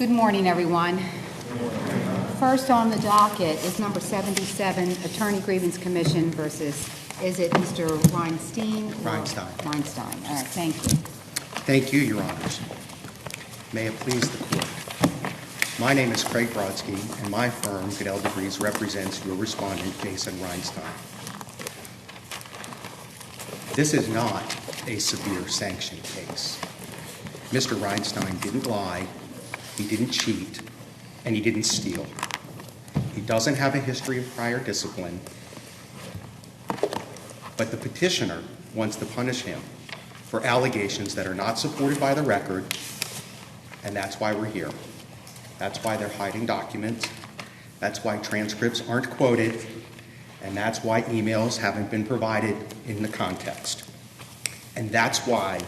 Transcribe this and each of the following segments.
Good morning, everyone. First on the docket is number 77, Attorney Grievance Commission versus, is it Mr. Rheinstein? Rheinstein. Rheinstein. All right, thank you. Thank you, Your Honors. May it please the Court. My name is Craig Brodsky, and my firm, Goodell Degrees, represents your respondent, Jason Rheinstein. This is not a severe sanction case. Mr. Rheinstein didn't lie, he didn't cheat, and he didn't steal. He doesn't have a history of prior discipline, but the petitioner wants to punish him for allegations that are not supported by the record, and that's why we're here. That's why they're hiding documents, that's why transcripts aren't quoted, and that's why emails haven't been provided in the context. And that's why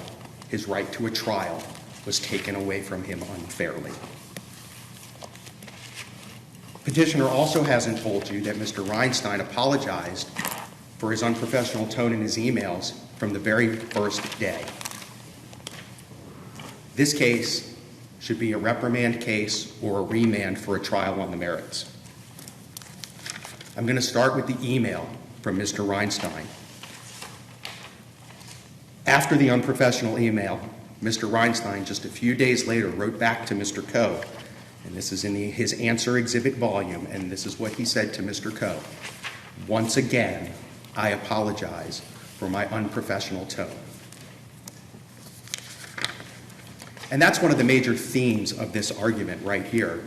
his right to a trial was taken away from him unfairly. Petitioner also hasn't told you that Mr. Rheinstein apologized for his unprofessional tone in his emails from the very first day. This case should be a reprimand case or a remand for a trial on the merits. I'm going to start with the email from Mr. Rheinstein. After the unprofessional email, Mr. Rheinstein, just a few days later, wrote back to Mr. Coe, and this is in his answer exhibit volume, and this is what he said to Mr. Coe. Once again, I apologize for my unprofessional tone. And that's one of the major themes of this argument right here,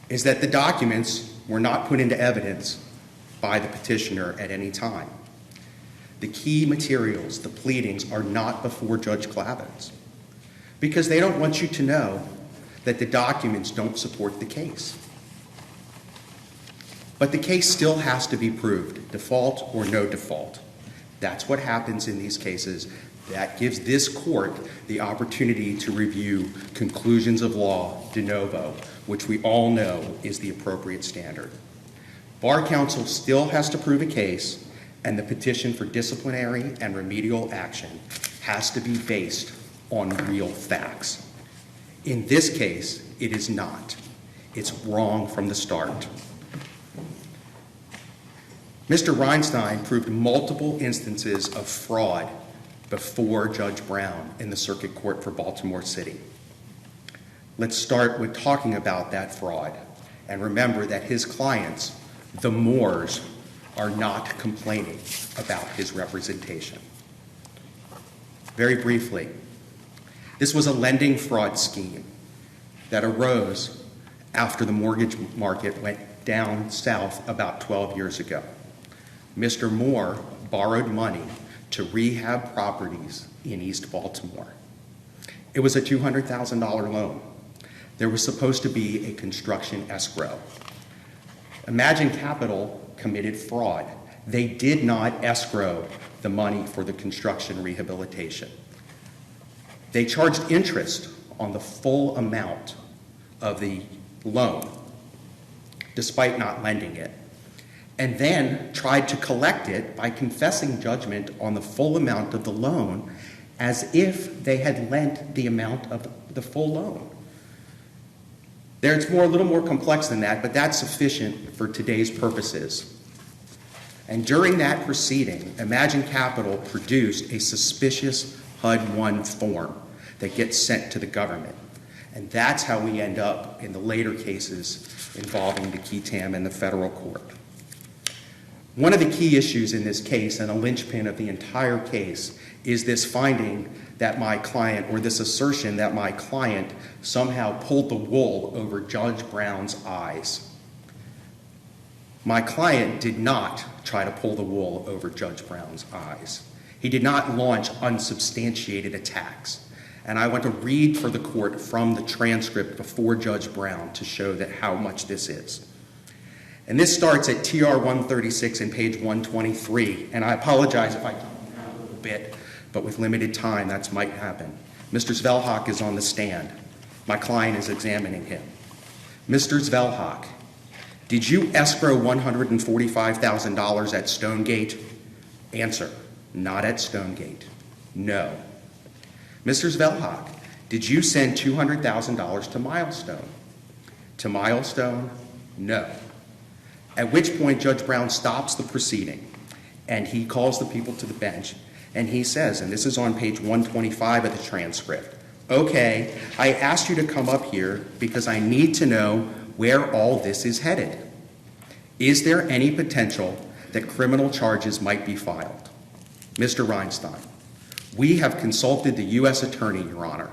is that the documents were not put into evidence by the petitioner at any time. The key materials, the pleadings, are not before Judge Clavins because they don't want you to know that the documents don't support the case. But the case still has to be proved, default or no default. That's what happens in these cases. That gives this court the opportunity to review conclusions of law de novo, which we all know is the appropriate standard. Bar counsel still has to prove a case, and the petition for disciplinary and remedial action has to be based on real facts. In this case, it is not. It's wrong from the start. Mr. Rheinstein proved multiple instances of fraud before Judge Brown in the Circuit Court for Baltimore City. Let's start with talking about that fraud and remember that his clients, the Moores, are not complaining about his representation. Very briefly, this was a lending fraud scheme that arose after the mortgage market went down south about 12 years ago. Mr. Moore borrowed money to rehab properties in East Baltimore. It was a $200,000 loan. There was supposed to be a construction escrow. Imagine Capital committed fraud. They did not escrow the money for the construction rehabilitation. They charged interest on the full amount of the loan, despite not lending it, and then tried to collect it by confessing judgment on the full amount of the loan as if they had lent the amount of the full loan. It's a little more complex than that, but that's sufficient for today's purposes. And during that proceeding, Imagine Capital produced a suspicious HUD-1 form that gets sent to the government. And that's how we end up in the later cases involving the Ketam and the federal court. One of the key issues in this case, and a linchpin of the entire case, is this finding that my client, or this assertion that my client somehow pulled the wool over Judge Brown's eyes. My client did not try to pull the wool over Judge Brown's eyes. He did not launch unsubstantiated attacks. And I want to read for the court from the transcript before Judge Brown to show that how much this is. And this starts at TR 136 and page 123. And I apologize if I come down a little bit, but with limited time, that might happen. Mr. Svelhock is on the stand. My client is examining him. Mr. Svelhock, did you escrow $145,000 at Stonegate? Answer, not at Stonegate. No. Mr. Svelhock, Did you send $200,000 to Milestone? To Milestone, no. At which point Judge Brown stops the proceeding and he calls the people to the bench and he says, and this is on page 125 of the transcript, okay, I asked you to come up here because I need to know where all this is headed. Is there any potential that criminal charges might be filed? Mr. Rheinstein, we have consulted the U.S. Attorney, Your Honor.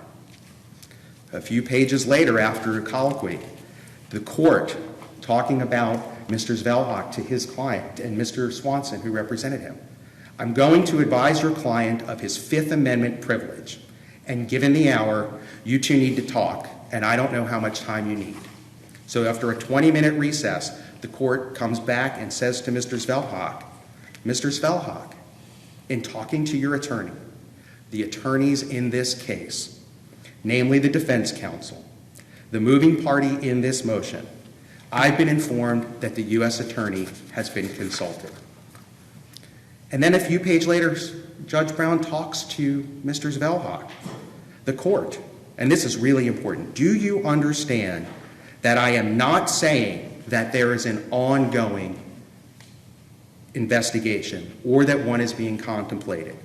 A few pages later, after a colloquy, the court, talking about Mr. Zvelhak to his client and Mr. Swanson, who represented him, I'm going to advise your client of his Fifth Amendment privilege, and given the hour, you two need to talk, and I don't know how much time you need. So after a 20-minute recess, the court comes back and says to Mr. Zvelhak, Mr. Zvelhak, in talking to your attorney, the attorneys in this case, namely the defense counsel, the moving party in this motion, I've been informed that the U.S. Attorney has been consulted. And then a few pages later, Judge Brown talks to Mr. Zvelhak, the court, and this is really important. Do you understand that I am not saying that there is an ongoing investigation or that one is being contemplated?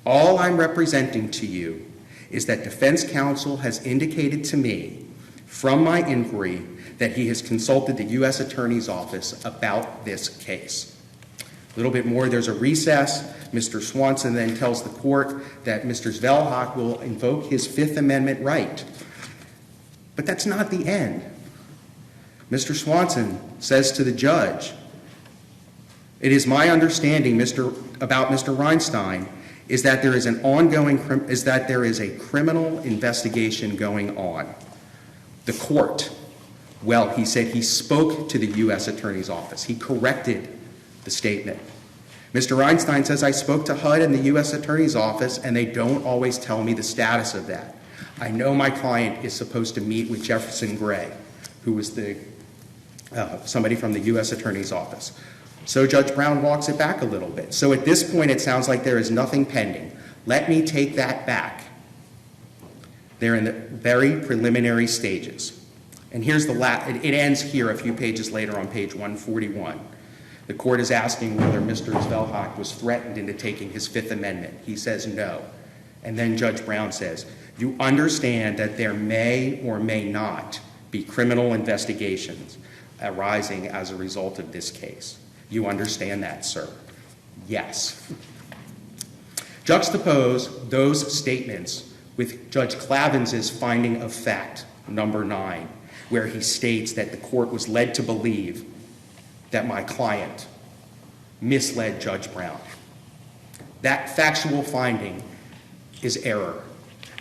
All I'm representing to you is that defense counsel has indicated to me from my inquiry that he has consulted the U.S. Attorney's Office about this case. A little bit more, there's a recess. Mr. Swanson then tells the court that Mr. Zvelhak will invoke his Fifth Amendment right. But that's not the end. Mr. Swanson says to the judge, it is my understanding about Mr. Rheinstein is that there is a criminal investigation going on. The court, well, he said he spoke to the U.S. Attorney's Office. He corrected the statement. Mr. Rheinstein says, I spoke to HUD and the U.S. Attorney's Office, and they don't always tell me the status of that. I know my client is supposed to meet with Jefferson Gray, who was somebody from the U.S. Attorney's Office. So Judge Brown walks it back a little bit. So at this point, it sounds like there is nothing pending. Let me take that back. They're in the very preliminary stages. And here's it ends here a few pages later on page 141. The court is asking whether Mr. Zvelhak was threatened into taking his Fifth Amendment. He says no. And then Judge Brown says, you understand that there may or may not be criminal investigations arising as a result of this case. You understand that, sir? Yes. Juxtapose those statements with Judge Clavins's finding of fact, number 9, where he states that the court was led to believe that my client misled Judge Brown. That factual finding is error.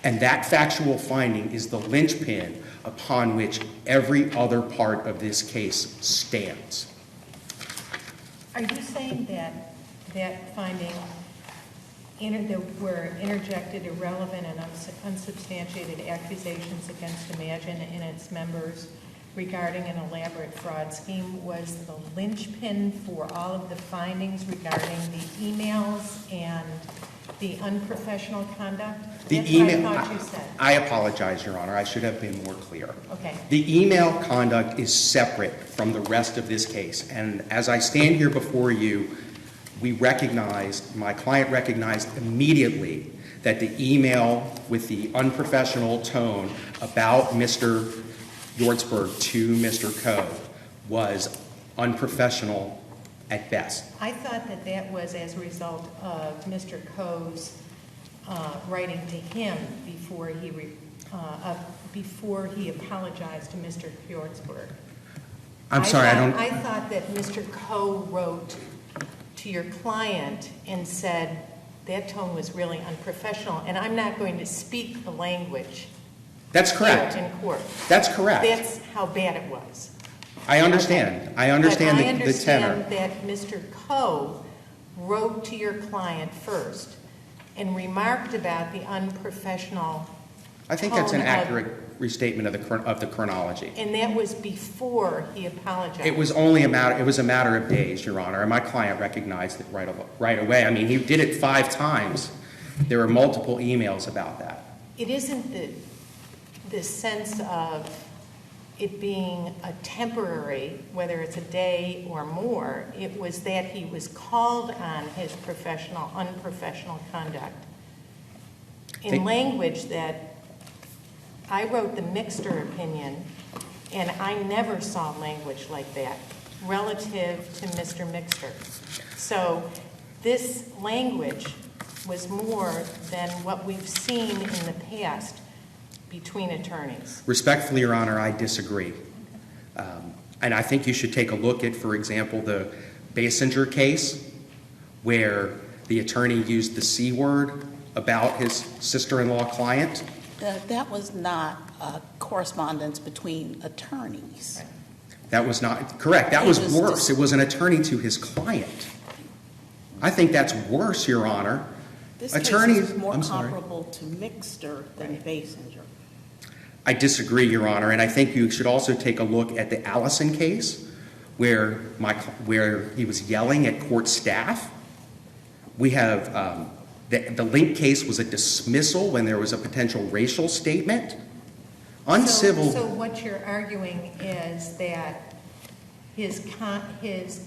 And that factual finding is the linchpin upon which every other part of this case stands. Are you saying that that finding were interjected irrelevant and unsubstantiated accusations against Imagine and its members regarding an elaborate fraud scheme was the linchpin for all of the findings regarding the emails and the unprofessional conduct? That's what I thought you said. I apologize, Your Honor. I should have been more clear. Okay. The email conduct is separate from the rest of this case. And as I stand here before you, my client recognized immediately that the email with the unprofessional tone about Mr. Yortzberg to Mr. Coe was unprofessional at best. I thought that that was as a result of Mr. Coe's writing to him before he apologized to Mr. Yortzberg. I'm sorry, I thought that Mr. Coe wrote to your client and said that tone was really unprofessional, and I'm not going to speak the language. That's correct. In court. That's correct. That's how bad it was. I understand. Okay. I understand the tenor. I understand that Mr. Coe wrote to your client first and remarked about the unprofessional. I think that's an accurate restatement of the chronology. And that was before he apologized. It was only a matter of days, Your Honor, and my client recognized it right away. I mean, he did it 5 times. There were multiple emails about that. It isn't this sense of it being a temporary, whether it's a day or more, it was that he was called on his unprofessional conduct in language that I wrote the Mixter opinion, and I never saw language like that relative to Mr. Mixter. So this language was more than what we've seen in the past between attorneys. Respectfully, Your Honor, I disagree. And I think you should take a look at, for example, the Basinger case, where the attorney used the C word about his sister-in-law client. That was not a correspondence between attorneys. Right. That was not correct. That was worse. It was an attorney to his client. I think that's worse, Your Honor. This case is more comparable to Mixter than Basinger. I disagree, Your Honor, and I think you should also take a look at the Allison case, where he was yelling at court staff. We have the Link case was a dismissal when there was a potential racial statement. Uncivil. So what you're arguing is that his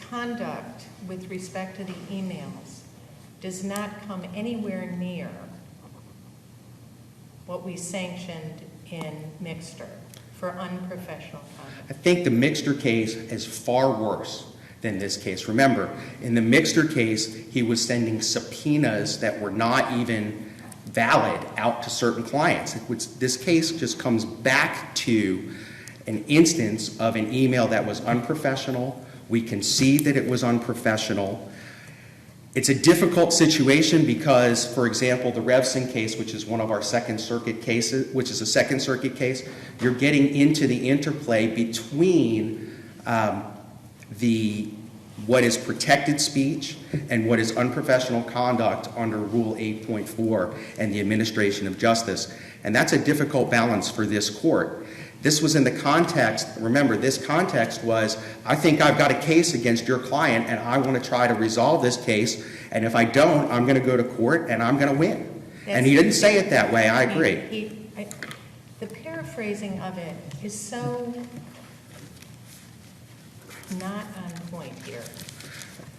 conduct with respect to the emails does not come anywhere near what we sanctioned in Mixter for unprofessional conduct. I think the Mixter case is far worse than this case. Remember, in the Mixter case, he was sending subpoenas that were not even valid out to certain clients. This case just comes back to an instance of an email that was unprofessional. We concede that it was unprofessional. It's a difficult situation because, for example, the Revson case, which is one of our Second Circuit cases, which is a Second Circuit case, you're getting into the interplay between what is protected speech and what is unprofessional conduct under Rule 8.4 and the administration of justice. And that's a difficult balance for this court. This was in the context, remember, this context was, I think I've got a case against your client and I want to try to resolve this case, and if I don't, I'm going to go to court and I'm going to win. And he didn't say it that way, I agree. The paraphrasing of it is so not on point here.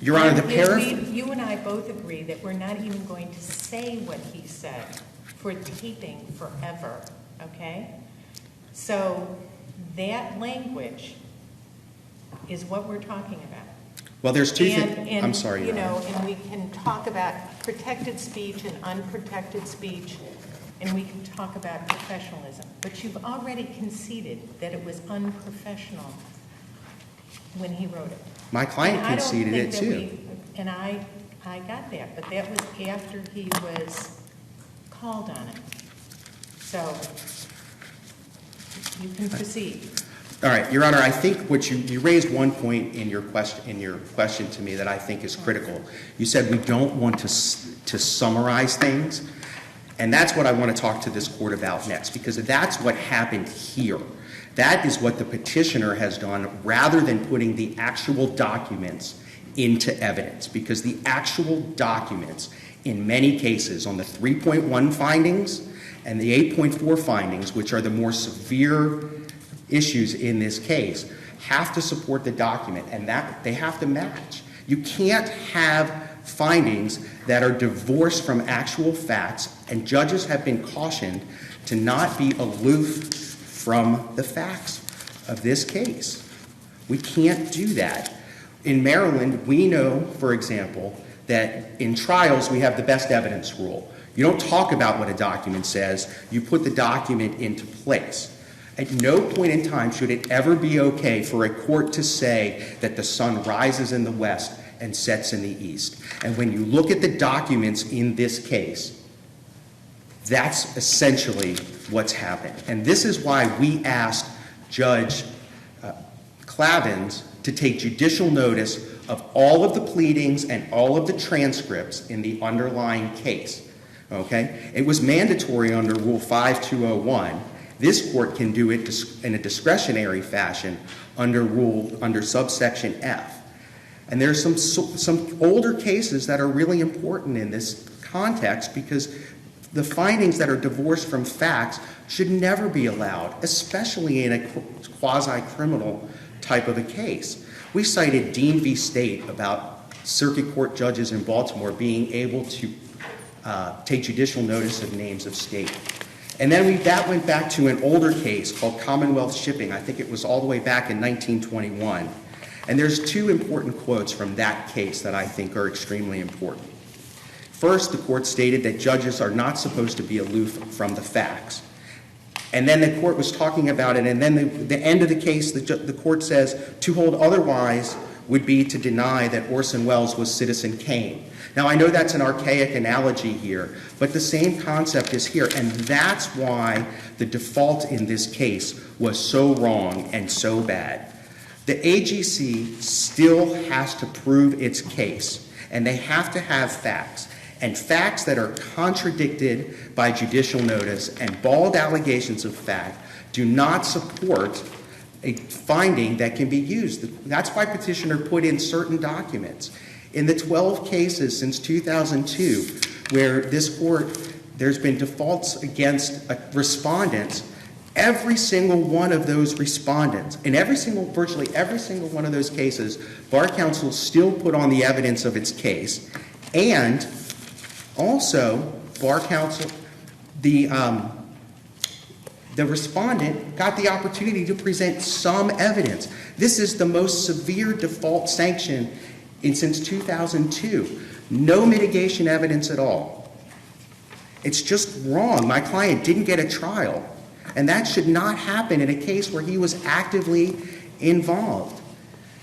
Your Honor, you and I both agree that we're not even going to say what he said for taping forever, okay? So that language is what we're talking about. Well, there's two things. I'm sorry, Your Honor. And we can talk about protected speech and unprotected speech, and we can talk about professionalism. But you've already conceded that it was unprofessional when he wrote it. My client conceded it too. And I got that, but that was after he was called on it. So you can proceed. All right, Your Honor, I think what you raised one point in your question to me that I think is critical. You said we don't want to summarize things, and that's what I want to talk to this court about next, because that's what happened here. That is what the petitioner has done rather than putting the actual documents into evidence, because the actual documents in many cases on the 3.1 findings and the 8.4 findings, which are the more severe issues in this case, have to support the document, and that they have to match. You can't have findings that are divorced from actual facts, and judges have been cautioned to not be aloof from the facts of this case. We can't do that. In Maryland, we know, for example, that in trials we have the best evidence rule. You don't talk about what a document says, you put the document into place. At no point in time should it ever be okay for a court to say that the sun rises in the west and sets in the east. And when you look at the documents in this case, that's essentially what's happened. And this is why we asked Judge Clavins to take judicial notice of all of the pleadings and all of the transcripts in the underlying case. Okay? It was mandatory under Rule 5201. This court can do it in a discretionary fashion under subsection F. And there's some older cases that are really important in this context because the findings that are divorced from facts should never be allowed, especially in a quasi-criminal type of a case. We cited Dean v. State about circuit court judges in Baltimore being able to take judicial notice of names of state. And then that went back to an older case called Commonwealth Shipping. I think it was all the way back in 1921. And there's two important quotes from that case that I think are extremely important. First, the court stated that judges are not supposed to be aloof from the facts. And then the court was talking about it, and then the end of the case, the court says, to hold otherwise would be to deny that Orson Welles was Citizen Kane. Now, I know that's an archaic analogy here, but the same concept is here, and that's why the default in this case was so wrong and so bad. The AGC still has to prove its case, and they have to have facts. And facts that are contradicted by judicial notice and bald allegations of fact do not support a finding that can be used. That's why Petitioner put in certain documents. In the 12 cases since 2002 where this court, there's been defaults against respondents, every single one of those respondents, in virtually every single one of those cases, Bar Counsel still put on the evidence of its case, and also, Bar Counsel, the respondent got the opportunity to present some evidence. This is the most severe default sanction since 2002. No mitigation evidence at all. It's just wrong. My client didn't get a trial, and that should not happen in a case where he was actively involved.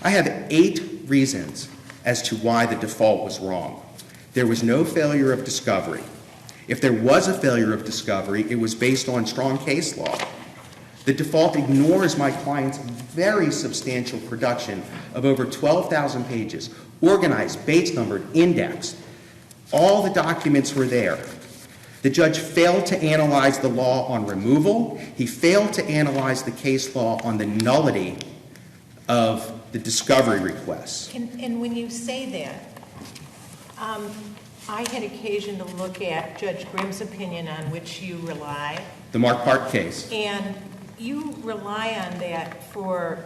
I have 8 reasons as to why the default was wrong. There was no failure of discovery. If there was a failure of discovery, it was based on strong case law. The default ignores my client's very substantial production of over 12,000 pages, organized, base numbered, indexed. All the documents were there. The judge failed to analyze the law on removal. He failed to analyze the case law on the nullity of the discovery requests. And when you say that, I had occasion to look at Judge Grimm's opinion on which you rely. The Mark Park case. And you rely on that for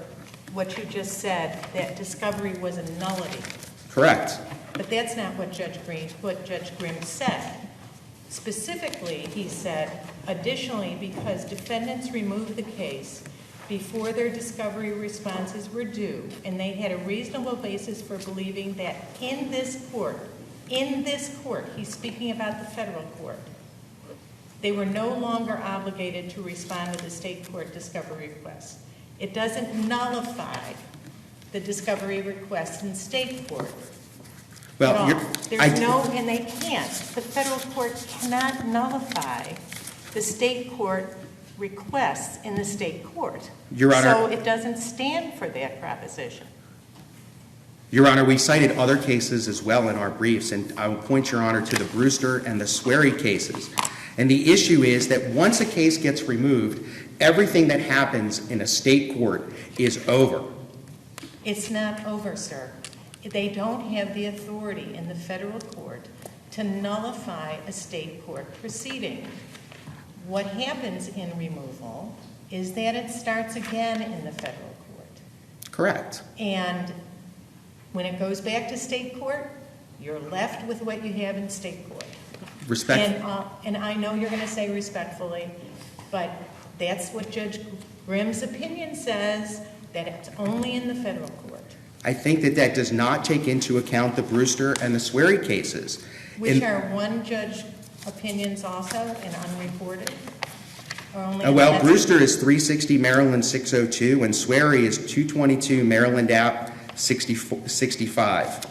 what you just said, that discovery was a nullity. Correct. But that's not what Judge Grimm said. Specifically, he said, additionally, because defendants removed the case before their discovery responses were due, and they had a reasonable basis for believing that in this court, he's speaking about the federal court, they were no longer obligated to respond to the state court discovery request. It doesn't nullify the discovery request in state court. Well, and they can't. The federal court cannot nullify the state court requests in the state court. Your Honor, so it doesn't stand for that proposition. Your Honor, we cited other cases as well in our briefs, and I will point, Your Honor, to the Brewster and the Swery cases. And the issue is that once a case gets removed, everything that happens in a state court is over. It's not over, sir. They don't have the authority in the federal court to nullify a state court proceeding. What happens in removal is that it starts again in the federal court. Correct. And when it goes back to state court, you're left with what you have in state court. And I know you're going to say respectfully, but that's what Judge Grimm's opinion says, that it's only in the federal court. I think that does not take into account the Brewster and the Swery cases. Which are one judge opinions also and unreported? Well, Brewster is 360 Maryland 602, and Swery is 222 Maryland App 65.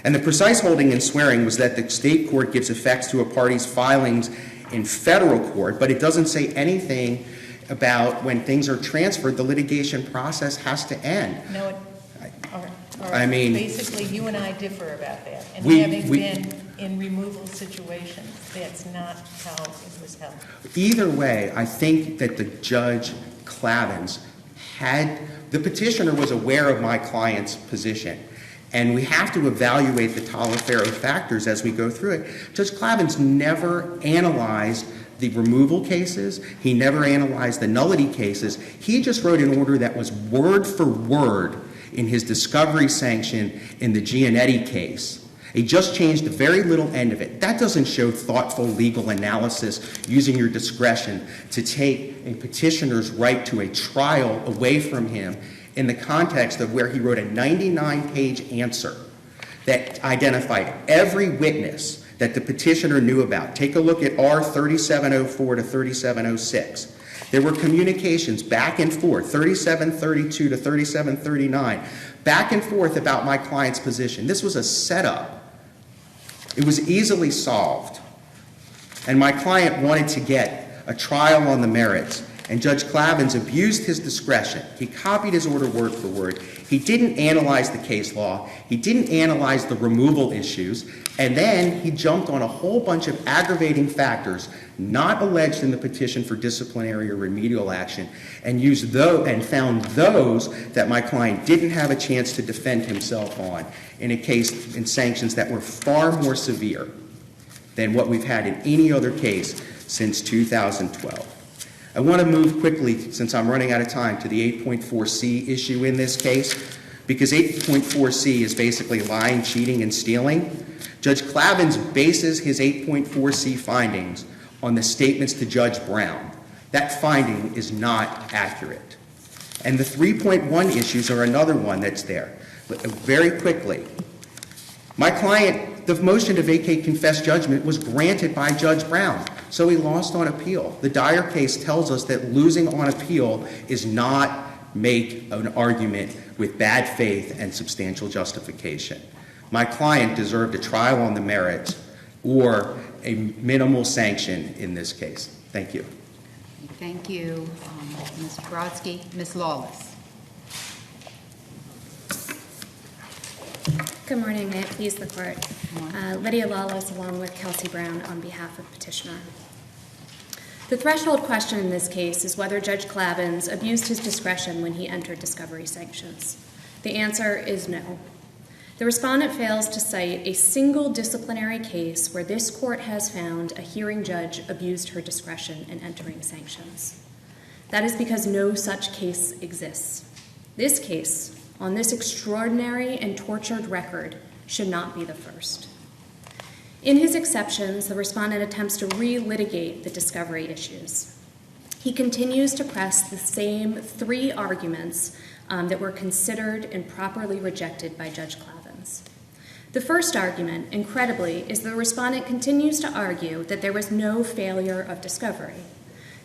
And the precise holding in Swearing was that the state court gives effects to a party's filings in federal court, but it doesn't say anything about when things are transferred, the litigation process has to end. No, all right. I mean, basically, you and I differ about that. And having been in removal situations, that's not how it was held. Either way, I think that the Judge Clavins the petitioner was aware of my client's position. And we have to evaluate the Taliaferro factors as we go through it. Judge Clavins never analyzed the removal cases. He never analyzed the nullity cases. He just wrote an order that was word for word in his discovery sanction in the Gianetti case. He just changed the very little end of it. That doesn't show thoughtful legal analysis using your discretion to take a petitioner's right to a trial away from him in the context of where he wrote a 99-page answer that identified every witness that the petitioner knew about. Take a look at R3704 to 3706. There were communications back and forth, 3732 to 3739, back and forth about my client's position. This was a setup. It was easily solved. And my client wanted to get a trial on the merits. And Judge Clavins abused his discretion. He copied his order word for word. He didn't analyze the case law. He didn't analyze the removal issues. And then he jumped on a whole bunch of aggravating factors not alleged in the petition for disciplinary or remedial action and used those and found those that my client didn't have a chance to defend himself on in a case in sanctions that were far more severe than what we've had in any other case since 2012. I want to move quickly, since I'm running out of time, to the 8.4c issue in this case, because 8.4c is basically lying, cheating, and stealing. Judge Clavins bases his 8.4c findings on the statements to Judge Brown. That finding is not accurate. And the 3.1 issues are another one that's there. But very quickly, my client, the motion to vacate confessed judgment was granted by Judge Brown, so he lost on appeal. The Dyer case tells us that losing on appeal is not make an argument with bad faith and substantial justification. My client deserved a trial on the merits or a minimal sanction in this case. Thank you. Thank you, Mr. Brodsky. Ms. Lawless. Good morning. May it please the Court. Lydia Lawless, along with Kelsey Brown, on behalf of Petitioner. The threshold question in this case is whether Judge Clavins abused his discretion when he entered discovery sanctions. The answer is no. The respondent fails to cite a single disciplinary case where this Court has found a hearing judge abused her discretion in entering sanctions. That is because no such case exists. This case, on this extraordinary and tortured record, should not be the first. In his exceptions, the respondent attempts to re-litigate the discovery issues. He continues to press the same three arguments that were considered and properly rejected by Judge Clavins. The first argument, incredibly, is the respondent continues to argue that there was no failure of discovery.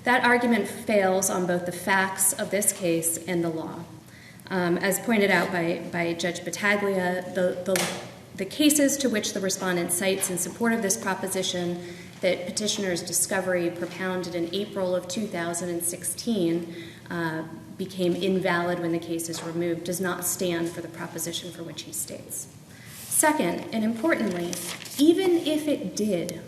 That argument fails on both the facts of this case and the law. As pointed out by Judge Battaglia, the cases to which the respondent cites in support of this proposition that Petitioner's discovery propounded in April of 2016 became invalid when the case is removed does not stand for the proposition for which he states. Second, and importantly, even if it did,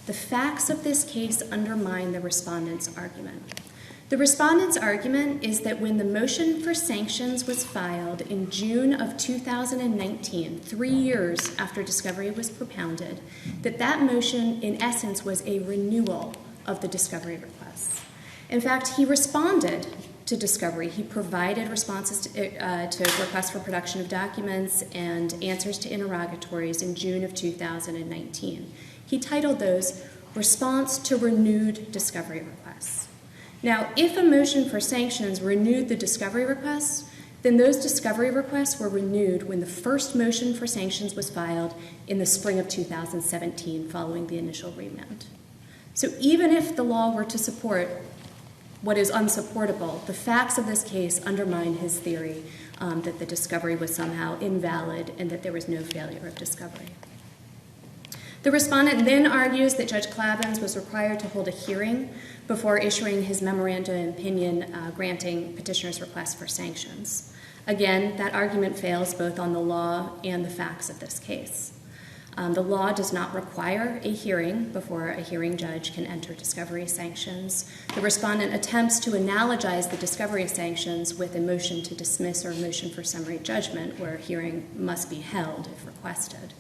the facts of this case undermine the respondent's argument. The respondent's argument is that when the motion for sanctions was filed in June of 2019, 3 years after discovery was propounded, that motion, in essence, was a renewal of the discovery requests. In fact, he responded to discovery. He provided responses to requests for production of documents and answers to interrogatories in June of 2019. He titled those Response to Renewed Discovery Requests. Now, if a motion for sanctions renewed the discovery requests, then those discovery requests were renewed when the first motion for sanctions was filed in the spring of 2017 following the initial remand. So even if the law were to support what is unsupportable, the facts of this case undermine his theory that the discovery was somehow invalid and that there was no failure of discovery. The respondent then argues that Judge Clavins was required to hold a hearing before issuing his memorandum of opinion granting Petitioner's request for sanctions. Again, that argument fails both on the law and the facts of this case. The law does not require a hearing before a hearing judge can enter discovery sanctions. The respondent attempts to analogize the discovery sanctions with a motion to dismiss or a motion for summary judgment, where a hearing must be held if requested.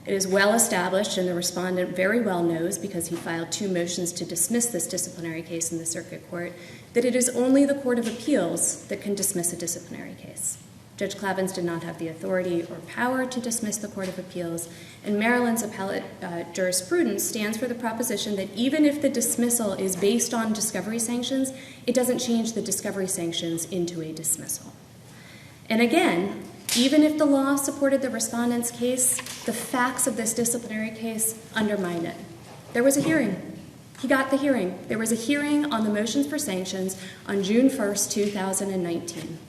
It is well established, and the respondent very well knows, because he filed 2 motions to dismiss this disciplinary case in the circuit court, that it is only the Court of Appeals that can dismiss a disciplinary case. Judge Clavins did not have the authority or power to dismiss the Court of Appeals, and Maryland's appellate jurisprudence stands for the proposition that even if the dismissal is based on discovery sanctions, it doesn't change the discovery sanctions into a dismissal. And again, even if the law supported the respondent's case, the facts of this disciplinary case undermine it. There was a hearing. He got the hearing. There was a hearing on the motions for sanctions on June 1st, 2019.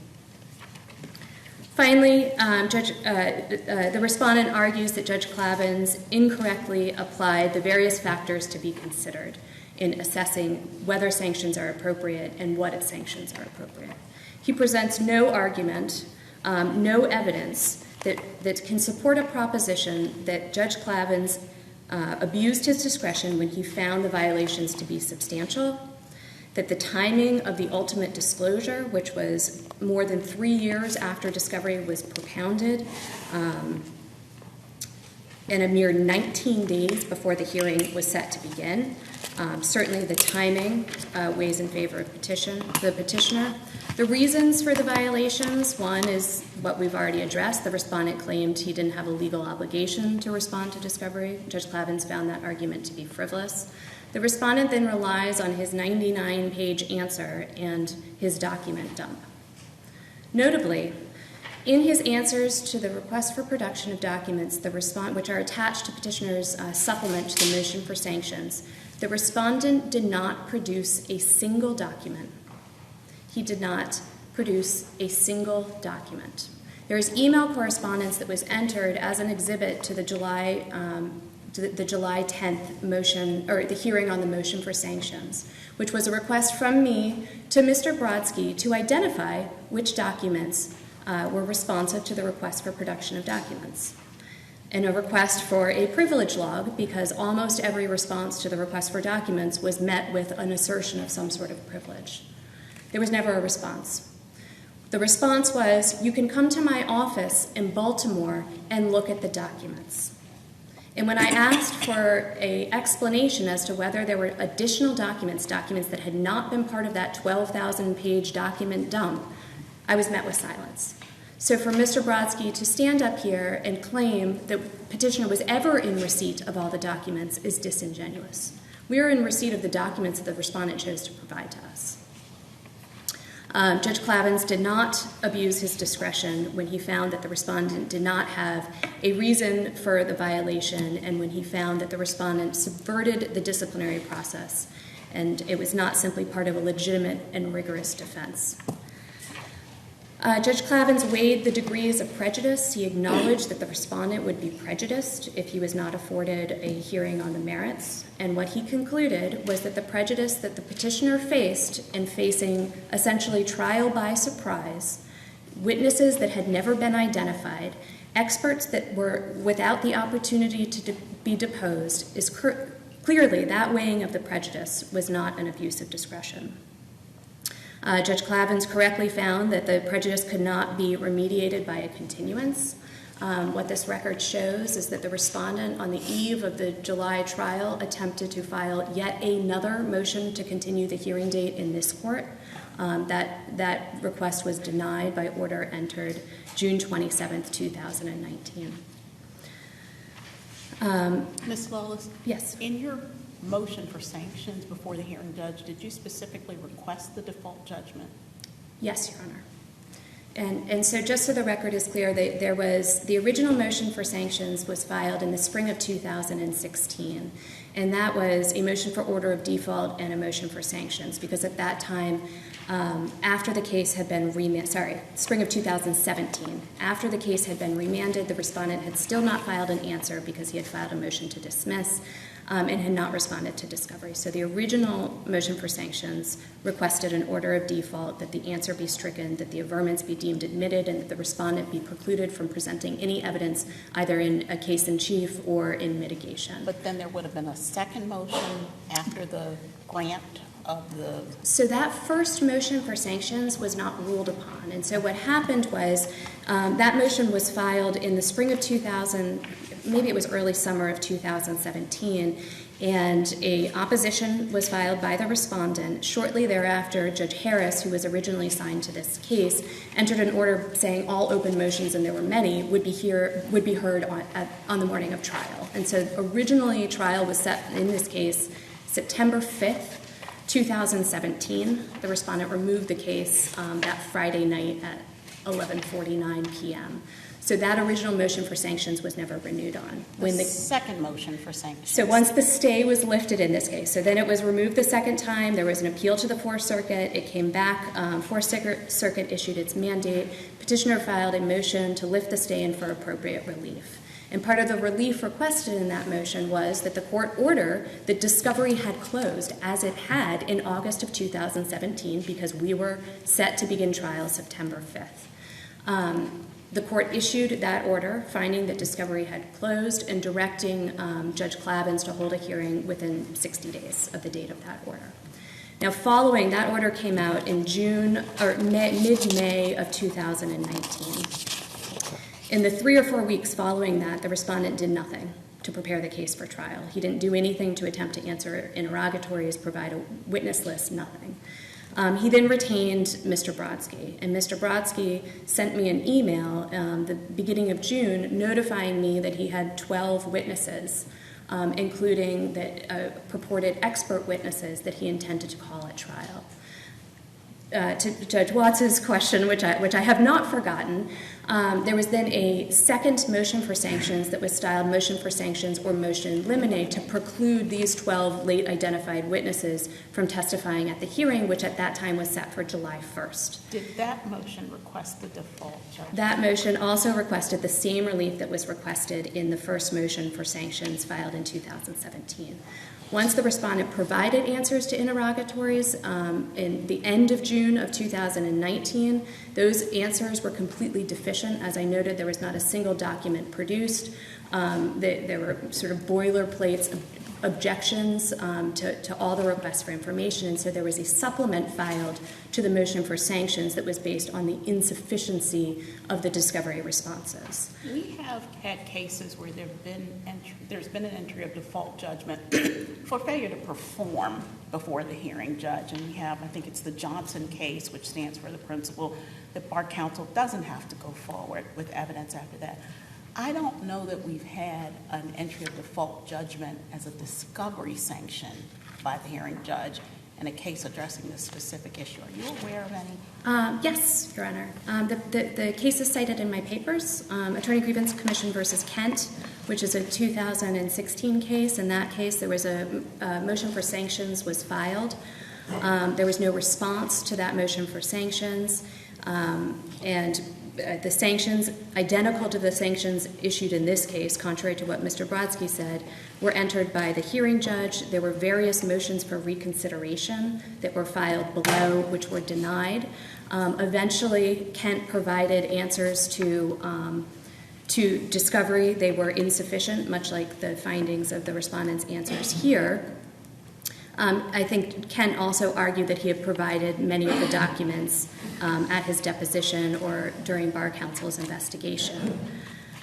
Finally, the respondent argues that Judge Clavins incorrectly applied the various factors to be considered in assessing whether sanctions are appropriate and what sanctions are appropriate. He presents no argument, no evidence that can support a proposition that Judge Clavins abused his discretion when he found the violations to be substantial, that the timing of the ultimate disclosure, which was more than 3 years after discovery was propounded, and a mere 19 days before the hearing was set to begin. Certainly the timing weighs in favor of the petitioner. The reasons for the violations, one is what we've already addressed. The respondent claimed he didn't have a legal obligation to respond to discovery. Judge Clavins found that argument to be frivolous. The respondent then relies on his 99-page answer and his document dump. Notably, in his answers to the request for production of documents, which are attached to petitioner's supplement to the motion for sanctions, the respondent did not produce a single document. He did not produce a single document. There is email correspondence that was entered as an exhibit to the July 10th motion, or the hearing on the motion for sanctions, which was a request from me to Mr. Brodsky to identify which documents were responsive to the request for production of documents, and a request for a privilege log, because almost every response to the request for documents was met with an assertion of some sort of privilege. There was never a response. The response was, you can come to my office in Baltimore and look at the documents. And when I asked for an explanation as to whether there were additional documents that had not been part of that 12,000-page document dump, I was met with silence. So for Mr. Brodsky to stand up here and claim that petitioner was ever in receipt of all the documents is disingenuous. We are in receipt of the documents that the respondent chose to provide to us. Judge Clavins did not abuse his discretion when he found that the respondent did not have a reason for the violation, and when he found that the respondent subverted the disciplinary process, and it was not simply part of a legitimate and rigorous defense. Judge Clavins weighed the degrees of prejudice. He acknowledged that the respondent would be prejudiced if he was not afforded a hearing on the merits, and what he concluded was that the prejudice that the petitioner faced in facing essentially trial by surprise, witnesses that had never been identified, experts that were without the opportunity to be deposed, is clearly that weighing of the prejudice was not an abuse of discretion. Judge Clavins correctly found that the prejudice could not be remediated by a continuance. What this record shows is that the respondent, on the eve of the July trial, attempted to file yet another motion to continue the hearing date in this court. That request was denied by order entered June 27th, 2019. Ms. Lawless? Yes. In your motion for sanctions before the hearing judge, did you specifically request the default judgment? Yes, Your Honor. And so just so the record is clear, there was the original motion for sanctions was filed in the spring of 2016, and that was a motion for order of default and a motion for sanctions, because at that time, after the case had been spring of 2017, after the case had been remanded, the respondent had still not filed an answer because he had filed a motion to dismiss. and had not responded to discovery. So the original motion for sanctions requested an order of default, that the answer be stricken, that the averments be deemed admitted, and that the respondent be precluded from presenting any evidence either in a case in chief or in mitigation. But then there would have been a second motion after the grant of the... So that first motion for sanctions was not ruled upon. And so what happened was that motion was filed in the spring of 2000, maybe it was early summer of 2017, and a opposition was filed by the respondent. Shortly thereafter, Judge Harris, who was originally assigned to this case, entered an order saying all open motions, and there were many, would be heard on the morning of trial. And so originally trial was set in this case September 5th, 2017. The respondent removed the case that Friday night at 11:49 p.m. So that original motion for sanctions was never renewed on. The second motion for sanctions. So once the stay was lifted in this case, so then it was removed the second time. There was an appeal to the Fourth Circuit. It came back. Fourth Circuit issued its mandate. Petitioner filed a motion to lift the stay and for appropriate relief. And part of the relief requested in that motion was that the court order that discovery had closed, as it had in August of 2017, because we were set to begin trial September 5th. The court issued that order, finding that discovery had closed and directing Judge Clavins to hold a hearing within 60 days of the date of that order. Now, following that order came out in mid-May of 2019. In the 3 or 4 weeks following that, the respondent did nothing to prepare the case for trial. He didn't do anything to attempt to answer interrogatories, provide a witness list, nothing. He then retained Mr. Brodsky, and Mr. Brodsky sent me an email the beginning of June notifying me that he had 12 witnesses, including that purported expert witnesses that he intended to call at trial. To Judge Watts's question, which I have not forgotten, there was then a second motion for sanctions that was styled motion for sanctions or motion in limine to preclude these 12 late identified witnesses from testifying at the hearing, which at that time was set for July 1st. Did that motion request the default judgment? That motion also requested the same relief that was requested in the first motion for sanctions filed in 2017. Once the respondent provided answers to interrogatories in the end of June of 2019, those answers were completely deficient. As I noted, there was not a single document produced. There were sort of boilerplates, objections to all the requests for information, and so there was a supplement filed to the motion for sanctions that was based on the insufficiency of the discovery responses. We have had cases where there's been an entry of default judgment for failure to perform before the hearing judge, and we have, I think it's the Johnson case, which stands for the principle that bar counsel doesn't have to go forward with evidence after that. I don't know that we've had an entry of default judgment as a discovery sanction by the hearing judge in a case addressing this specific issue. Are you aware of any? Yes, Your Honor. The case is cited in my papers, Attorney Grievance Commission versus Kent, which is a 2016 case. In that case, there was a motion for sanctions was filed. There was no response to that motion for sanctions, and the sanctions, identical to the sanctions issued in this case, contrary to what Mr. Brodsky said, were entered by the hearing judge. There were various motions for reconsideration that were filed below, which were denied. Eventually, Kent provided answers to discovery. They were insufficient, much like the findings of the respondent's answers here. I think Kent also argued that he had provided many of the documents at his deposition or during bar counsel's investigation.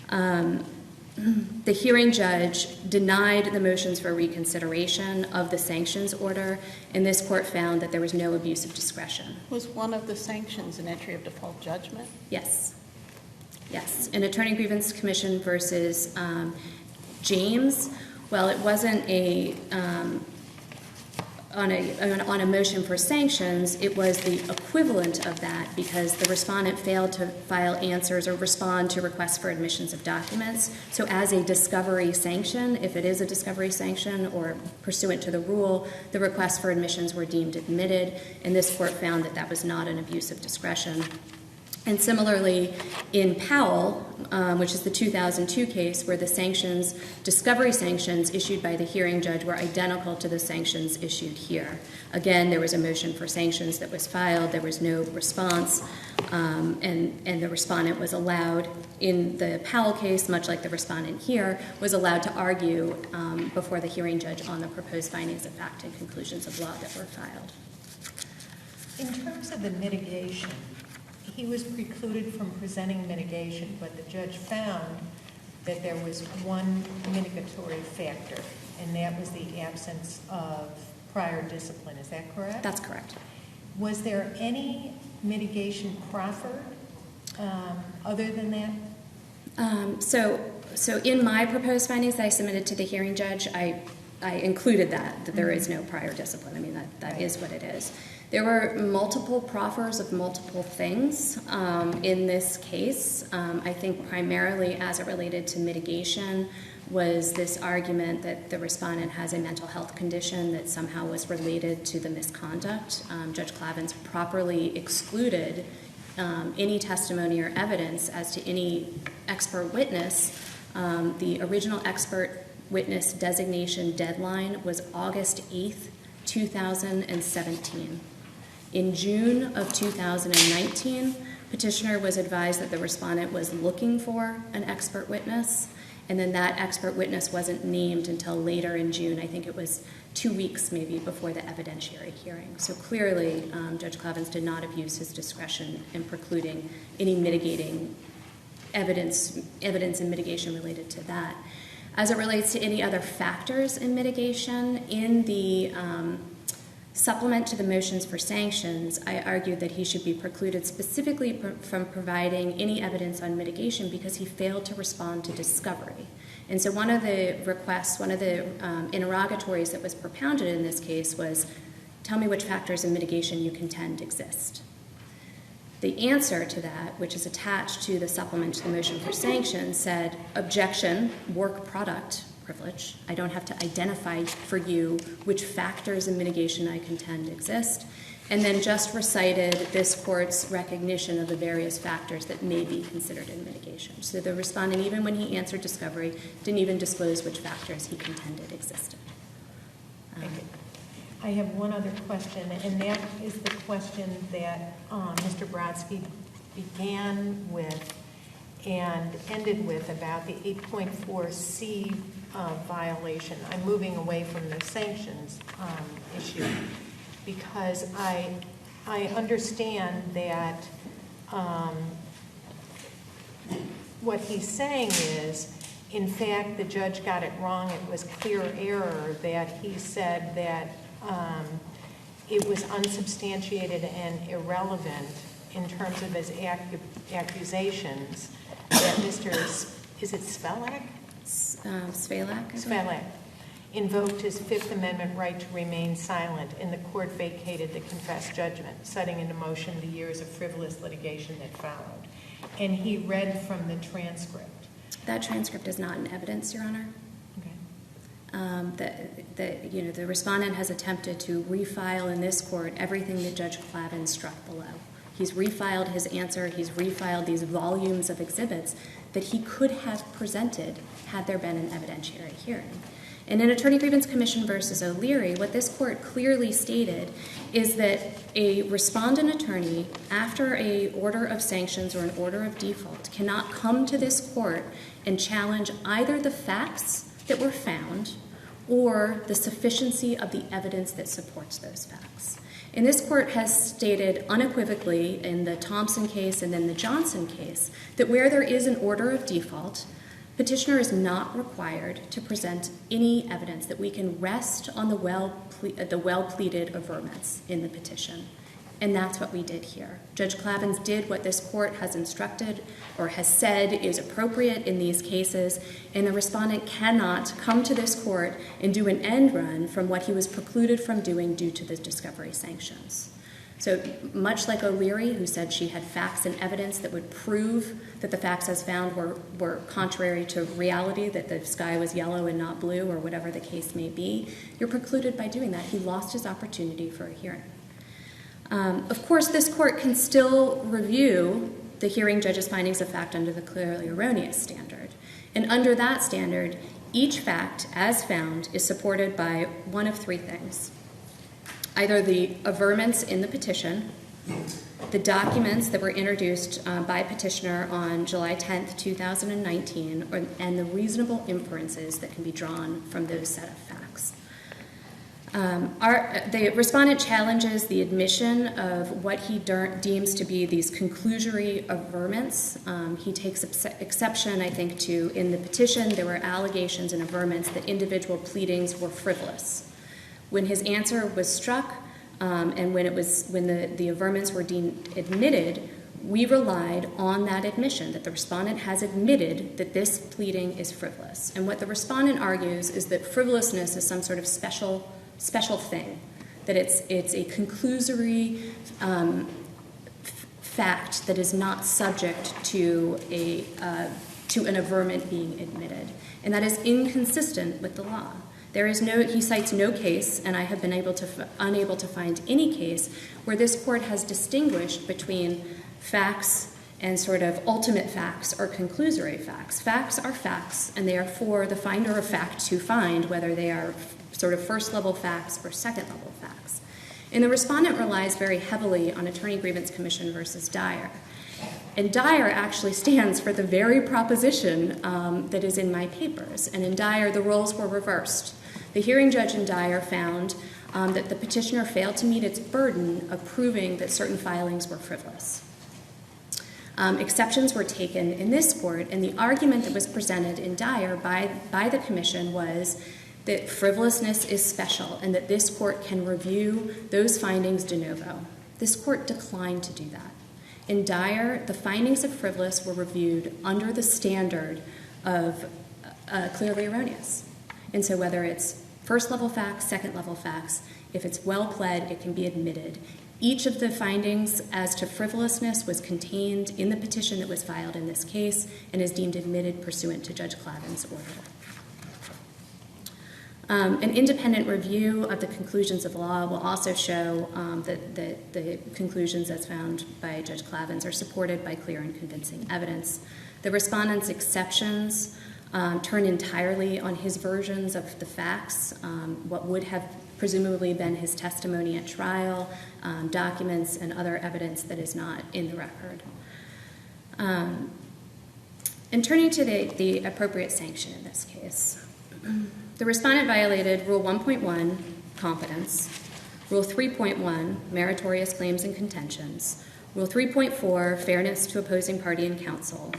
The hearing judge denied the motions for reconsideration of the sanctions order, and this court found that there was no abuse of discretion. Was one of the sanctions an entry of default judgment? Yes. Yes. In Attorney Grievance Commission versus James, well, it wasn't on a motion for sanctions, it was the equivalent of that because the respondent failed to file answers or respond to requests for admissions of documents. So as a discovery sanction, if it is a discovery sanction or pursuant to the rule, the requests for admissions were deemed admitted, and this court found that that was not an abuse of discretion. And similarly, in Powell, which is the 2002 case where the sanctions, discovery sanctions issued by the hearing judge were identical to the sanctions issued here. Again, there was a motion for sanctions that was filed. There was no response, and the respondent was allowed, in the Powell case, much like the respondent here, was allowed to argue before the hearing judge on the proposed findings of fact and conclusions of law that were filed. In terms of the mitigation, he was precluded from presenting mitigation, but the judge found that there was one mitigatory factor, and that was the absence of prior discipline. Is that correct? That's correct. Was there any mitigation proffered other than that? So in my proposed findings that I submitted to the hearing judge, I included that there is no prior discipline. I mean, that is what it is. There were multiple proffers of multiple things in this case. I think primarily as it related to mitigation was this argument that the respondent has a mental health condition that somehow was related to the misconduct. Judge Clavins properly excluded any testimony or evidence as to any expert witness. The original expert witness designation deadline was August 8th, 2017. In June of 2019, Petitioner was advised that the respondent was looking for an expert witness, and then that expert witness wasn't named until later in June. I think it was 2 weeks maybe before the evidentiary hearing. So clearly, Judge Clavins did not abuse his discretion in precluding any mitigating evidence and mitigation related to that. As it relates to any other factors in mitigation, in the supplement to the motions for sanctions, I argued that he should be precluded specifically from providing any evidence on mitigation because he failed to respond to discovery. And so one of the requests, one of the interrogatories that was propounded in this case was, tell me which factors in mitigation you contend exist. The answer to that, which is attached to the supplement to the motion for sanctions, said, objection, work product privilege. I don't have to identify for you which factors in mitigation I contend exist, and then just recited this court's recognition of the various factors that may be considered in mitigation. So the respondent, even when he answered discovery, didn't even disclose which factors he contended existed. Thank you. I have one other question, and that is the question that Mr. Brodsky began with and ended with about the 8.4C violation. I'm moving away from the sanctions issue because I understand that what he's saying is, in fact, the judge got it wrong. It was clear error that he said that it was unsubstantiated and irrelevant in terms of his accusations that Mr. Is it Svelak? Svelak invoked his Fifth Amendment right to remain silent, and the court vacated the confessed judgment, setting into motion the years of frivolous litigation that followed. And he read from the transcript. That transcript is not in evidence, Your Honor. The respondent has attempted to refile in this court everything that Judge Clavin struck below. He's refiled his answer. He's refiled these volumes of exhibits that he could have presented had there been an evidentiary hearing. And in Attorney Grievance Commission versus O'Leary, what this court clearly stated is that a respondent attorney, after an order of sanctions or an order of default, cannot come to this court and challenge either the facts that were found or the sufficiency of the evidence that supports those facts. And this court has stated unequivocally in the Thompson case and then the Johnson case that where there is an order of default, petitioner is not required to present any evidence that we can rest on the well-pleaded averments in the petition. And that's what we did here. Judge Clavins did what this court has instructed or has said is appropriate in these cases, and the respondent cannot come to this court and do an end run from what he was precluded from doing due to the discovery sanctions. So much like O'Leary, who said she had facts and evidence that would prove that the facts as found were contrary to reality, that the sky was yellow and not blue, or whatever the case may be, you're precluded by doing that. He lost his opportunity for a hearing. Of course, this court can still review the hearing judge's findings of fact under the clearly erroneous standard. And under that standard, each fact, as found, is supported by one of three things. Either the averments in the petition, the documents that were introduced by Petitioner on July 10th, 2019, and the reasonable inferences that can be drawn from those set of facts. The respondent challenges the admission of what he deems to be these conclusory averments. He takes exception, I think, to, in the petition, there were allegations and averments that individual pleadings were frivolous. When his answer was struck, and when the averments were deemed admitted, we relied on that admission, that the respondent has admitted that this pleading is frivolous. And what the respondent argues is that frivolousness is some sort of special thing, that it's a conclusory fact that is not subject to an averment being admitted, and that is inconsistent with the law. He cites no case, and I have been unable to find any case where this court has distinguished between facts and sort of ultimate facts or conclusory facts. Facts are facts, and they are for the finder of fact to find whether they are sort of first-level facts or second-level facts. And the respondent relies very heavily on Attorney Grievance Commission versus Dyer. And Dyer actually stands for the very proposition that is in my papers. And in Dyer, the roles were reversed. The hearing judge in Dyer found that the petitioner failed to meet its burden of proving that certain filings were frivolous. Exceptions were taken in this court, and the argument that was presented in Dyer by the commission was that frivolousness is special and that this court can review those findings de novo. This court declined to do that. In Dyer, the findings of frivolous were reviewed under the standard of clearly erroneous. And so whether it's first-level facts, second-level facts, if it's well-pled, it can be admitted. Each of the findings as to frivolousness was contained in the petition that was filed in this case and is deemed admitted pursuant to Judge Clavin's order. An independent review of the conclusions of law will also show that the conclusions as found by Judge Clavin's are supported by clear and convincing evidence. The respondent's exceptions turn entirely on his versions of the facts, what would have presumably been his testimony at trial, documents, and other evidence that is not in the record. And turning to the appropriate sanction in this case. The respondent violated Rule 1.1, competence, Rule 3.1, meritorious claims and contentions, Rule 3.4, fairness to opposing party and counsel,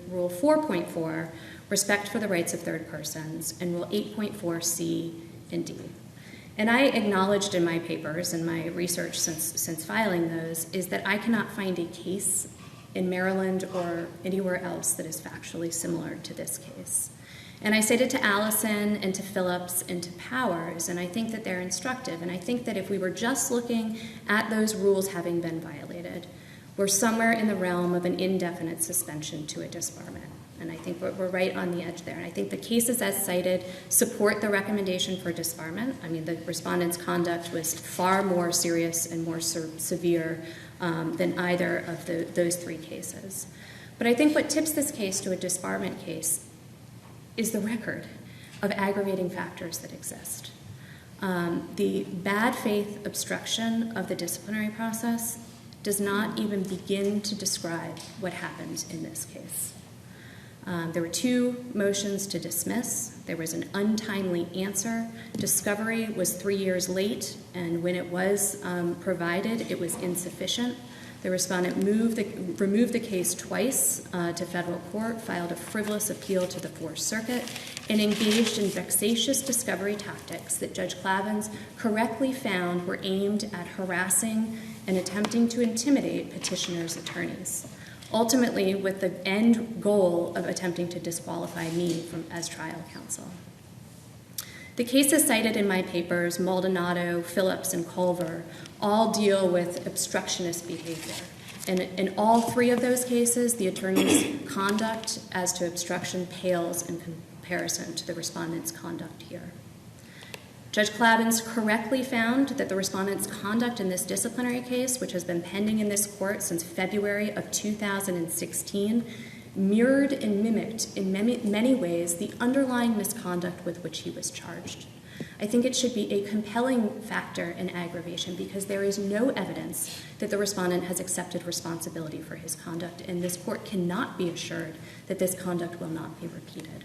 Rule 4.4, respect for the rights of third persons, and Rule 8.4 C and D. And I acknowledged in my papers and my research since filing those is that I cannot find a case in Maryland or anywhere else that is factually similar to this case. And I cited to Allison and to Phillips and to Powers, and I think that they're instructive. And I think that if we were just looking at those rules having been violated, we're somewhere in the realm of an indefinite suspension to a disbarment. And I think we're right on the edge there. And I think the cases as cited support the recommendation for disbarment. I mean, the respondent's conduct was far more serious and more severe than either of those three cases. But I think what tips this case to a disbarment case is the record of aggravating factors that exist. The bad faith obstruction of the disciplinary process does not even begin to describe what happened in this case. There were 2 motions to dismiss. There was an untimely answer. Discovery was 3 years late, and when it was provided, it was insufficient. The respondent removed the case twice to federal court, filed a frivolous appeal to the Fourth Circuit, and engaged in vexatious discovery tactics that Judge Clavin's correctly found were aimed at harassing and attempting to intimidate petitioner's attorneys, ultimately with the end goal of attempting to disqualify me as trial counsel. The cases cited in my papers, Maldonado, Phillips, and Culver, all deal with obstructionist behavior. And in all 3 of those cases, the attorney's conduct as to obstruction pales in comparison to the respondent's conduct here. Judge Clavins correctly found that the respondent's conduct in this disciplinary case, which has been pending in this court since February of 2016, mirrored and mimicked in many ways the underlying misconduct with which he was charged. I think it should be a compelling factor in aggravation because there is no evidence that the respondent has accepted responsibility for his conduct, and this court cannot be assured that this conduct will not be repeated.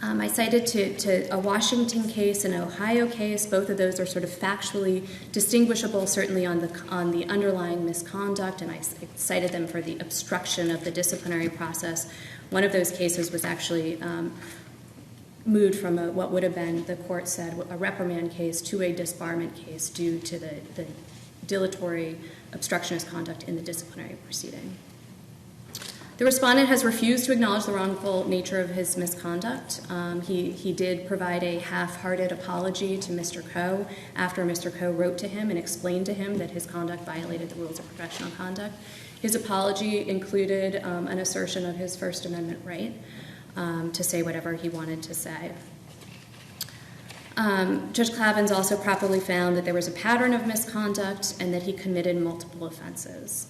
I cited to a Washington case, an Ohio case. Both of those are sort of factually distinguishable, certainly on the underlying misconduct, and I cited them for the obstruction of the disciplinary process. One of those cases was actually moved from what would have been, the court said, a reprimand case to a disbarment case due to the dilatory obstructionist conduct in the disciplinary proceeding. The respondent has refused to acknowledge the wrongful nature of his misconduct. He did provide a half-hearted apology to Mr. Coe after Mr. Coe wrote to him and explained to him that his conduct violated the rules of professional conduct. His apology included an assertion of his First Amendment right to say whatever he wanted to say. Judge Clavins also properly found that there was a pattern of misconduct and that he committed multiple offenses.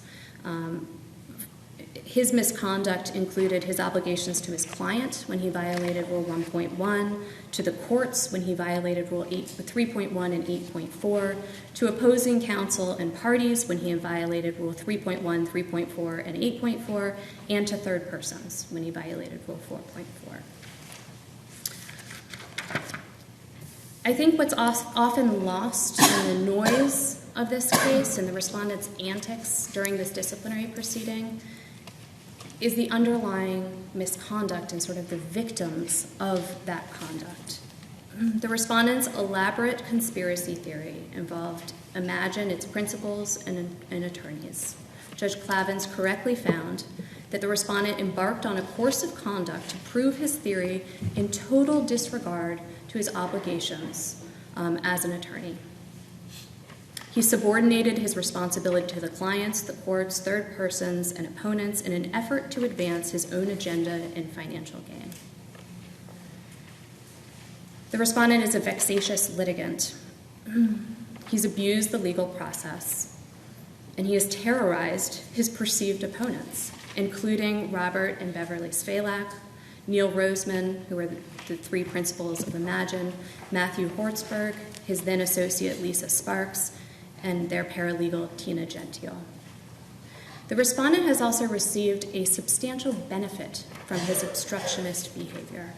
His misconduct included his obligations to his client when he violated Rule 1.1, to the courts when he violated Rule 3.1 and 8.4, to opposing counsel and parties when he violated Rule 3.1, 3.4, and 8.4, and to third persons when he violated Rule 4.4. I think what's often lost in the noise of this case and the respondent's antics during this disciplinary proceeding is the underlying misconduct and sort of the victims of that conduct. The respondent's elaborate conspiracy theory involved Imagine, its principals, and attorneys. Judge Clavins correctly found that the respondent embarked on a course of conduct to prove his theory in total disregard to his obligations as an attorney. He subordinated his responsibility to the clients, the courts, third persons, and opponents in an effort to advance his own agenda and financial gain. The respondent is a vexatious litigant. He's abused the legal process, and he has terrorized his perceived opponents, including Robert and Beverly Spalak, Neil Roseman, who were the three principals of Imagine, Matthew Hortzberg, his then associate Lisa Sparks, and their paralegal, Tina Gentile. The respondent has also received a substantial benefit from his obstructionist behavior.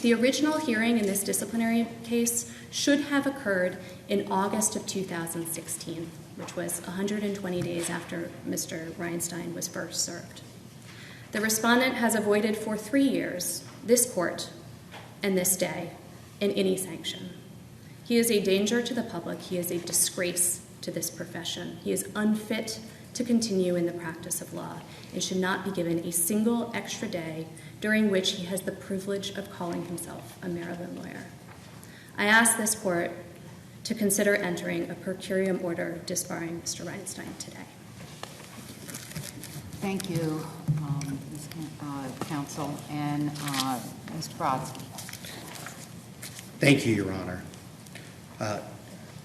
The original hearing in this disciplinary case should have occurred in August of 2016, which was 120 days after Mr. Rheinstein was first served. The respondent has avoided for 3 years this court and this day and any sanction. He is a danger to the public. He is a disgrace to this profession. He is unfit to continue in the practice of law and should not be given a single extra day during which he has the privilege of calling himself a Maryland lawyer. I ask this court to consider entering a per curiam order disbarring Mr. Rheinstein today. Thank you, Ms. Counsel, and Mr. Brodsky. Thank you, Your Honor.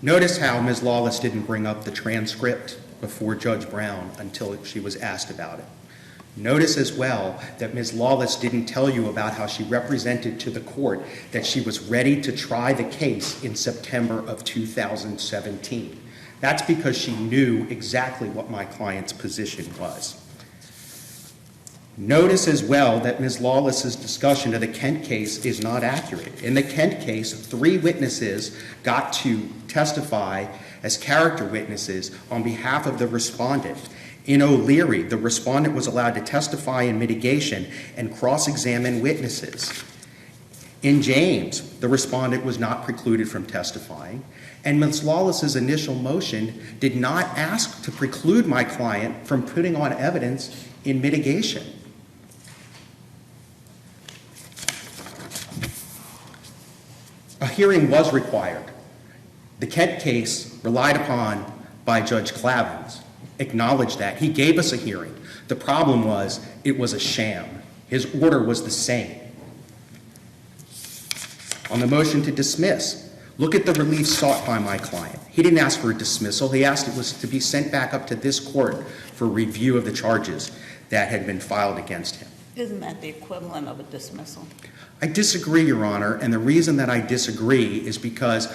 Notice how Ms. Lawless didn't bring up the transcript before Judge Brown until she was asked about it. Notice as well that Ms. Lawless didn't tell you about how she represented to the court that she was ready to try the case in September of 2017. That's because she knew exactly what my client's position was. Notice as well that Ms. Lawless's discussion of the Kent case is not accurate. In the Kent case, 3 witnesses got to testify as character witnesses on behalf of the respondent. In O'Leary, the respondent was allowed to testify in mitigation and cross-examine witnesses. In James, the respondent was not precluded from testifying, and Ms. Lawless's initial motion did not ask to preclude my client from putting on evidence in mitigation. A hearing was required. The Kent case, relied upon by Judge Clavins, acknowledged that. He gave us a hearing. The problem was it was a sham. His order was the same. On the motion to dismiss, look at the relief sought by my client. He didn't ask for a dismissal. He asked it was to be sent back up to this court for review of the charges that had been filed against him. Isn't that the equivalent of a dismissal? I disagree, Your Honor, and the reason that I disagree is because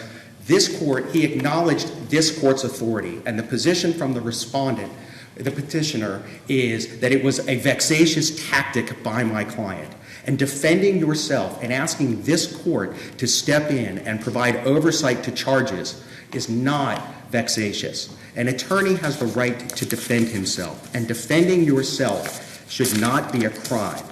this court, he acknowledged this court's authority, and the position from the respondent, the petitioner, is that it was a vexatious tactic by my client. And defending yourself and asking this court to step in and provide oversight to charges is not vexatious. An attorney has the right to defend himself, and defending yourself should not be a crime.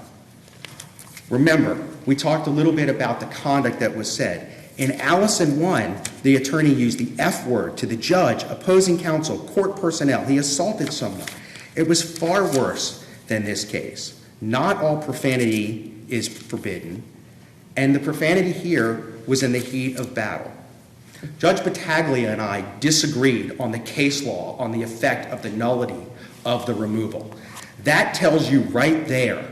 Remember, we talked a little bit about the conduct that was said. In Allison 1, the attorney used the F word to the judge, opposing counsel, court personnel. He assaulted someone. It was far worse than this case. Not all profanity is forbidden, and the profanity here was in the heat of battle. Judge Battaglia and I disagreed on the case law on the effect of the nullity of the removal. That tells you right there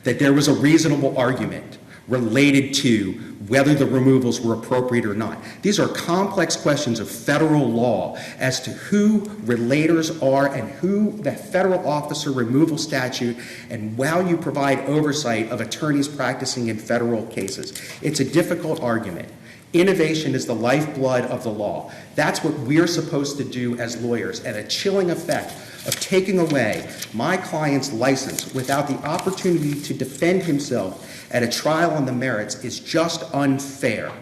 that there was a reasonable argument related to whether the removals were appropriate or not. These are complex questions of federal law as to who relators are and who the federal officer removal statute and how you provide oversight of attorneys practicing in federal cases. It's a difficult argument. Innovation is the lifeblood of the law. That's what we're supposed to do as lawyers, and a chilling effect of taking away my client's license without the opportunity to defend himself at a trial on the merits is just unfair.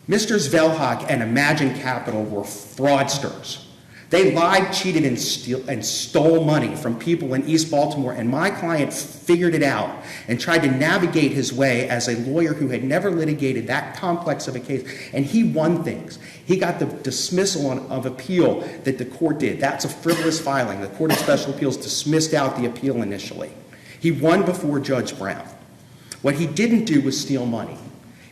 Mr. Zvelhak and Imagine Capital were fraudsters. They lied, cheated, and stole money from people in East Baltimore, and my client figured it out and tried to navigate his way as a lawyer who had never litigated that complex of a case, and he won things. He got the dismissal of appeal that the court did. That's a frivolous filing. The Court of Special Appeals dismissed out the appeal initially. He won before Judge Brown. What he didn't do was steal money.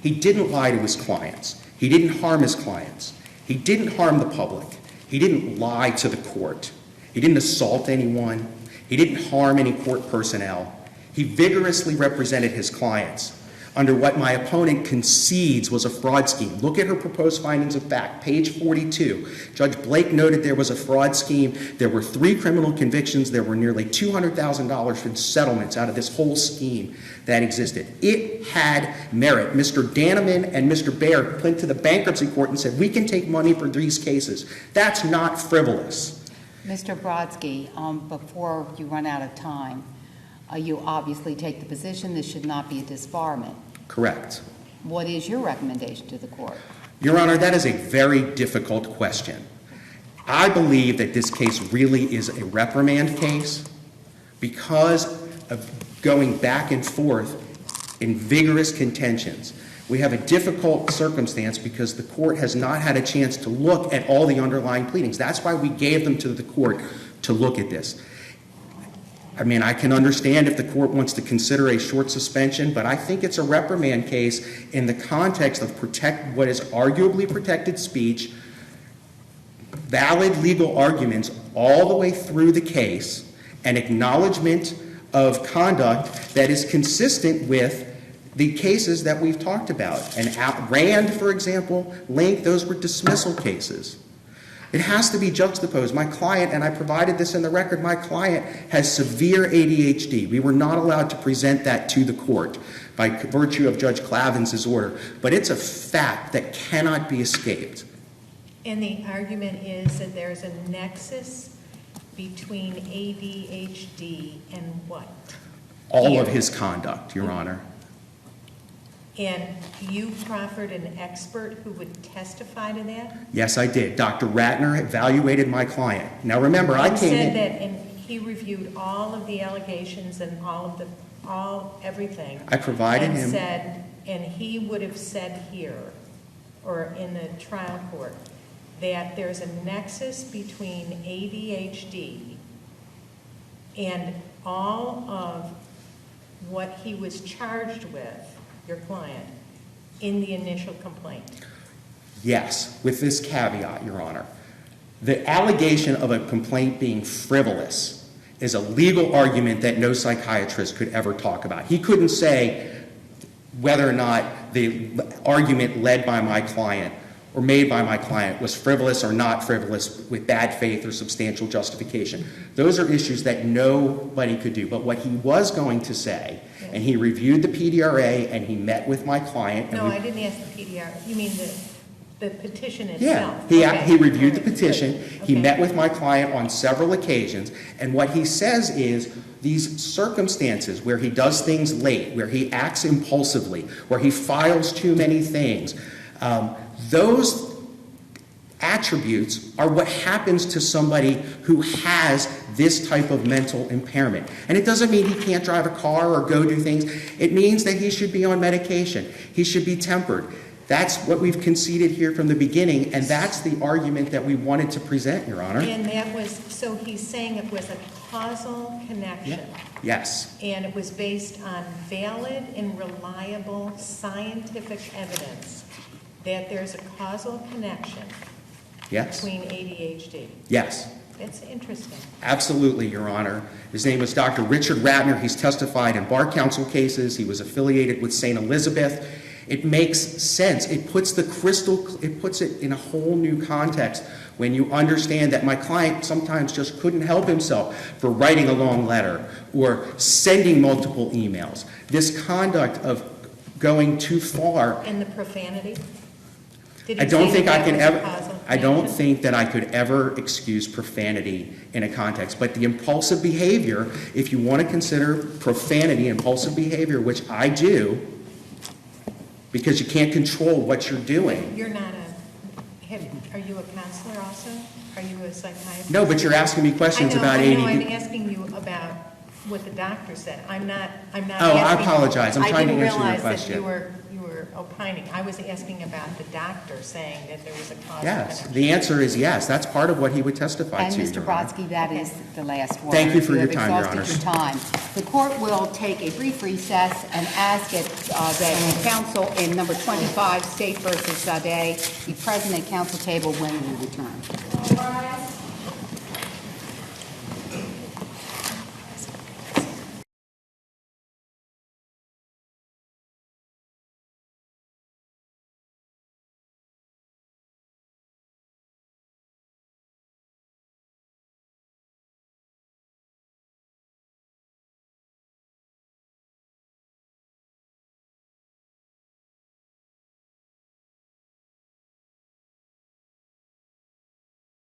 He didn't lie to his clients. He didn't harm his clients. He didn't harm the public. He didn't lie to the court. He didn't assault anyone. He didn't harm any court personnel. He vigorously represented his clients under what my opponent concedes was a fraud scheme. Look at her proposed findings of fact, page 42. Judge Blake noted there was a fraud scheme. There were 3 criminal convictions. There were nearly $200,000 in settlements out of this whole scheme that existed. It had merit. Mr. Daneman and Mr. Baer went to the bankruptcy court and said, we can take money for these cases. That's not frivolous. Mr. Brodsky, before you run out of time, you obviously take the position this should not be a disbarment. Correct. What is your recommendation to the court? Your Honor, that is a very difficult question. I believe that this case really is a reprimand case because of going back and forth in vigorous contentions. We have a difficult circumstance because the court has not had a chance to look at all the underlying pleadings. That's why we gave them to the court to look at this. I mean, I can understand if the court wants to consider a short suspension, but I think it's a reprimand case in the context of what is arguably protected speech, valid legal arguments all the way through the case, and acknowledgement of conduct that is consistent with the cases that we've talked about. And Rand, for example, Link, those were dismissal cases. It has to be juxtaposed. My client, and I provided this in the record, my client has severe ADHD. We were not allowed to present that to the court by virtue of Judge Clavin's order, but it's a fact that cannot be escaped. And the argument is that there's a nexus between ADHD and what? All of his conduct, Your Honor. And you proffered an expert who would testify to that? Yes, I did. Dr. Ratner evaluated my client. Now remember, I came in. Said that, and he reviewed all of the allegations and everything. I provided him. And he would have said here, or in the trial court, that there's a nexus between ADHD and all of what he was charged with, your client, in the initial complaint. Yes, with this caveat, Your Honor. The allegation of a complaint being frivolous is a legal argument that no psychiatrist could ever talk about. He couldn't say whether or not the argument led by my client or made by my client was frivolous or not frivolous with bad faith or substantial justification. Those are issues that nobody could do. But what he was going to say, and he reviewed the PDRA and he met with my client. No, I didn't ask the PDRA. You mean the petition itself? Yeah, he reviewed the petition. Good. He Okay. met with my client on several occasions. And what he says is these circumstances where he does things late, where he acts impulsively, where he files too many things, those attributes are what happens to somebody who has this type of mental impairment. And it doesn't mean he can't drive a car or go do things. It means that he should be on medication. He should be tempered. That's what we've conceded here from the beginning, and that's the argument that we wanted to present, Your Honor. And that was, so he's saying it was a causal connection. Yes. And it was based on valid and reliable scientific evidence that there's a causal connection Yes. between ADHD. Yes. It's interesting. Absolutely, Your Honor. His name was Dr. Richard Ratner. He's testified in bar council cases. He was affiliated with St. Elizabeth. It makes sense. It puts it in a whole new context when you understand that my client sometimes just couldn't help himself for writing a long letter or sending multiple emails. This conduct of going too far. And the profanity? Did I he don't say think that I can was a ever. causal I don't connection? think that I could ever excuse profanity in a context. But the impulsive behavior, if you want to consider profanity impulsive behavior, which I do, because you can't control what you're doing. You're not are you a counselor also? Are you a psychiatrist? No, but you're asking me questions about I ADD. know, I'm asking you about what the doctor said. I'm not Oh, asking. I apologize. I'm trying to answer your I didn't realize that question. you were opining. I was asking about the doctor saying that there was a causal Yes, connection. the answer is yes. That's part of what he would testify And to. Mr. Your Honor. Brodsky, that is the last word. Thank you for your have time, Your exhausted Honors. your time. The court will take a brief recess and ask that counsel in number 25, State versus Sade, be present at counsel table when we return.